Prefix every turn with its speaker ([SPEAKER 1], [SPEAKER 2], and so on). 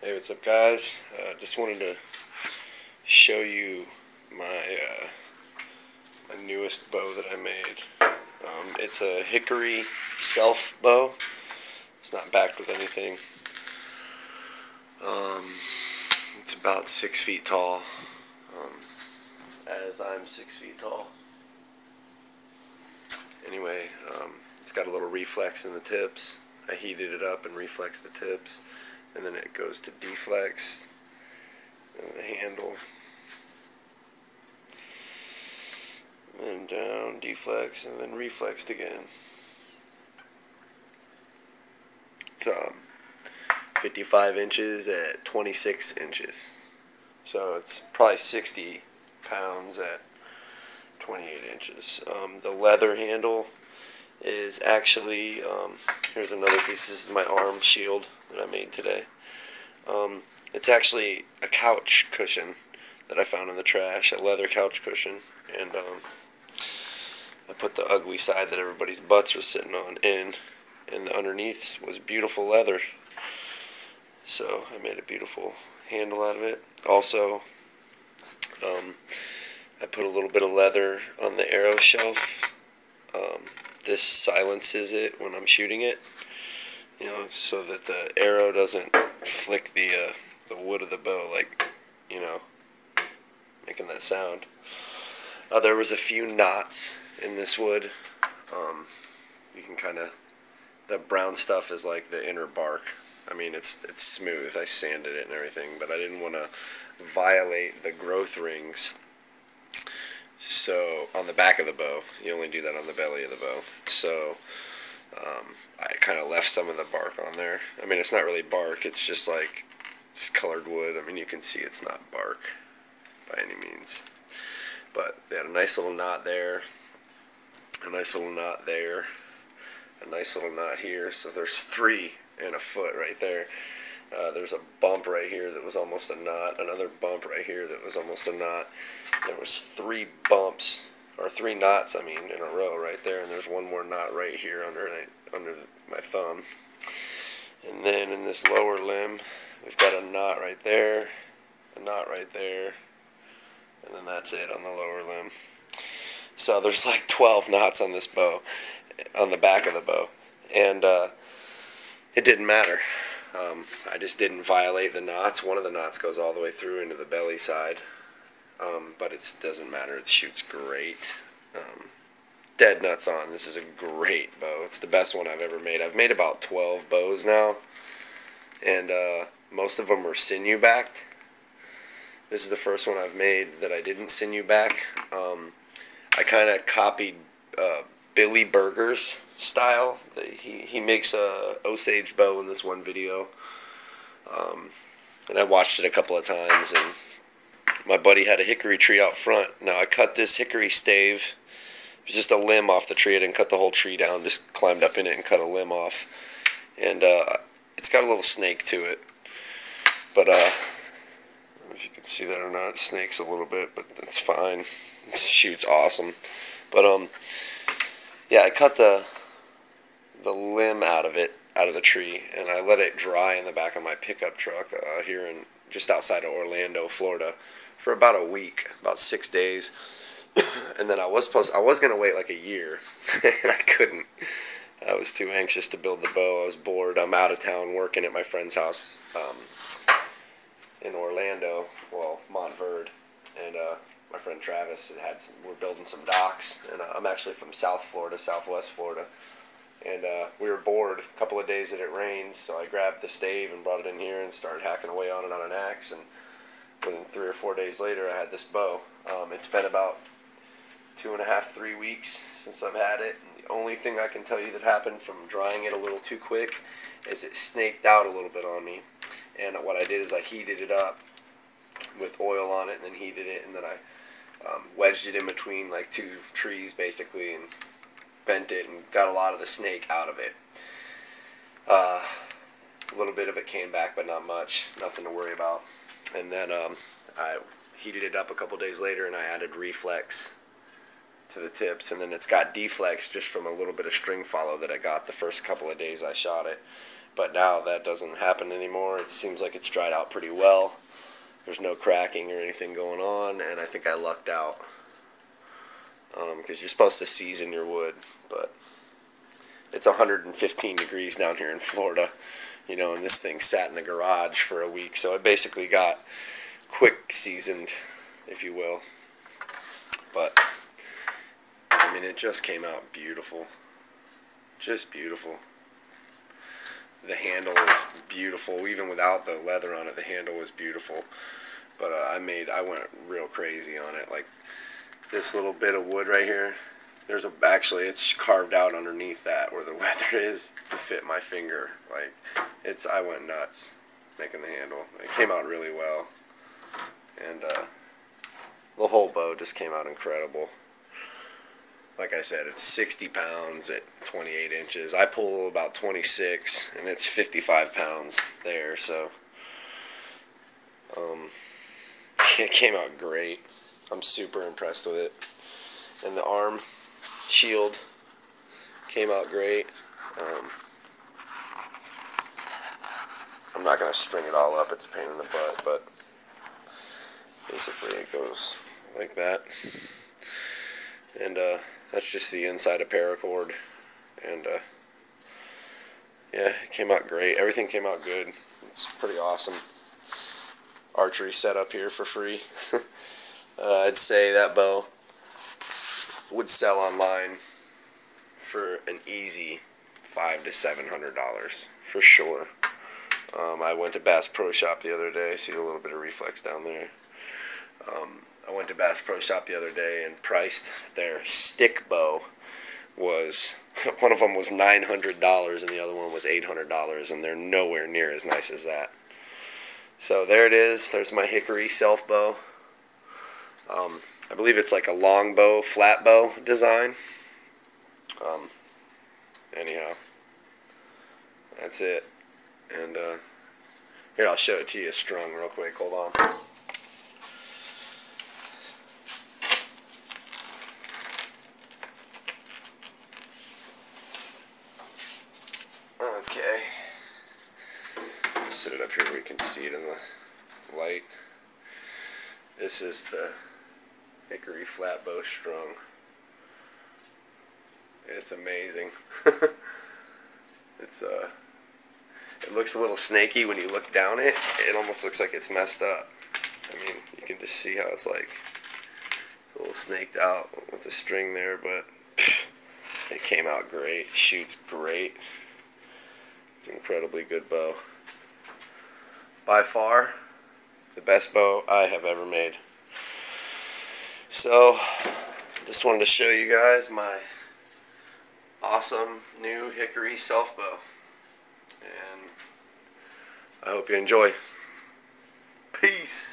[SPEAKER 1] Hey, what's up, guys? Just wanted to show you my my newest bow that I made. It's a Hickory self bow. It's not backed with anything. It's about 6 feet tall, as I'm 6 feet tall. Anyway, it's got a little reflex in the tips. I heated it up and reflexed the tips, and then it goes to deflex the handle, and down, deflex, and then reflexed again. It's 55 inches at 26 inches, so it's probably 60 pounds at 28 inches. The leather handle is actually, here's another piece. This is my arm shield that I made today. It's actually a couch cushion that I found in the trash, a leather couch cushion, and I put the ugly side that everybody's butts were sitting on in, and the underneath was beautiful leather. So I made a beautiful handle out of it. Also, I put a little bit of leather on the arrow shelf. This silences it when I'm shooting it, so that the arrow doesn't flick the wood of the bow, like, making that sound. There was a few knots in this wood. You can kind of, the brown stuff is like the inner bark. I mean, it's smooth. I sanded it and everything, but I didn't want to violate the growth rings. So on the back of the bow, you only do that on the belly of the bow. So I kind of left some of the bark on there. I mean, it's not really bark. It's just like colored wood. I mean, you can see it's not bark by any means. But they had a nice little knot there, a nice little knot there, a nice little knot here. So there's 3 and a foot right there. There's a bump right here that was almost a knot, another bump right here that was almost a knot. There was 3 bumps, or 3 knots, I mean, in a row right there, and there's one more knot right here under my thumb. And then in this lower limb, we've got a knot right there, a knot right there, and then that's it on the lower limb. So there's like 12 knots on this bow, on the back of the bow, and it didn't matter. I just didn't violate the knots. One of the knots goes all the way through into the belly side, but it doesn't matter. It shoots great. Dead nuts on. This is a great bow. It's the best one I've ever made. I've made about 12 bows now, and most of them were sinew backed. This is the first one I've made that I didn't sinew back. I kind of copied Billy Burger's style. He makes a Osage bow in this one video, and I watched it a couple of times, and my buddy had a hickory tree out front. Now I cut this hickory stave. It was just a limb off the tree. I didn't cut the whole tree down, just climbed up in it and cut a limb off, and it's got a little snake to it, but I don't know if you can see that or not. It snakes a little bit, but that's fine. It shoots awesome. But yeah, I cut the limb out of the tree, and I let it dry in the back of my pickup truck here in just outside of Orlando, Florida, for about a week, about 6 days. And then I was gonna wait like a year, and I couldn't. I was too anxious to build the bow. I was bored. I'm out of town working at my friend's house in Orlando, well, Montverde, and my friend Travis we're building some docks, and I'm actually from South Florida, Southwest Florida, and we were bored a couple of days that it rained, so I grabbed the stave and brought it in here and started hacking away on it on an axe, and within 3 or 4 days later I had this bow. It's been about 2.5, 3 weeks since I've had it, and the only thing I can tell you that happened from drying it a little too quick is it snaked out a little bit on me, and what I did is I heated it up with oil on it, and then heated it, and then I wedged it in between like 2 trees basically, and bent it and got a lot of the snake out of it. A little bit of it came back, but not much, nothing to worry about. And then I heated it up a couple days later, and I added reflex to the tips, and then it's got deflex just from a little bit of string follow that I got the first couple of days I shot it. but now that doesn't happen anymore. It seems like it's dried out pretty well. There's no cracking or anything going on, and I think I lucked out, because you're supposed to season your wood, but it's 115 degrees down here in Florida, you know, and this thing sat in the garage for a week, so it basically got quick seasoned, if you will. But I mean, it just came out beautiful, just beautiful. The handle is beautiful, even without the leather on it. The handle was beautiful, but I went real crazy on it. Like this little bit of wood right here, actually it's carved out underneath that where the leather is to fit my finger. Like I went nuts making the handle. It came out really well, and the whole bow just came out incredible. Like I said, it's 60 pounds at 28 inches. I pull about 26, and it's 55 pounds there, so it came out great. I'm super impressed with it. And the arm shield came out great. I'm not going to string it all up. It's a pain in the butt, but basically it goes like that. And that's just the inside of paracord, and yeah, it came out great. Everything came out good. It's pretty awesome. Archery setup here for free. I'd say that bow would sell online for an easy $500 to $700 for sure. I went to Bass Pro Shop the other day. See a little bit of reflex down there. I went to Bass Pro Shop the other day and priced their stick bow. One of them was $900 and the other one was $800, and they're nowhere near as nice as that. So there it is. There's my Hickory self bow. I believe it's like a long bow, flat bow design. Anyhow, that's it. And here, I'll show it to you strung real quick. Hold on. Okay, I'll set it up here where you can see it in the light. This is the Hickory flat bow strung. It's amazing. It looks a little snaky when you look down it. It almost looks like it's messed up. I mean, you can just see how it's like, it's a little snaked out with the string there, but it came out great. It shoots great. It's an incredibly good bow. By far, the best bow I have ever made. So, just wanted to show you guys my awesome new Hickory self bow. And I hope you enjoy. Peace.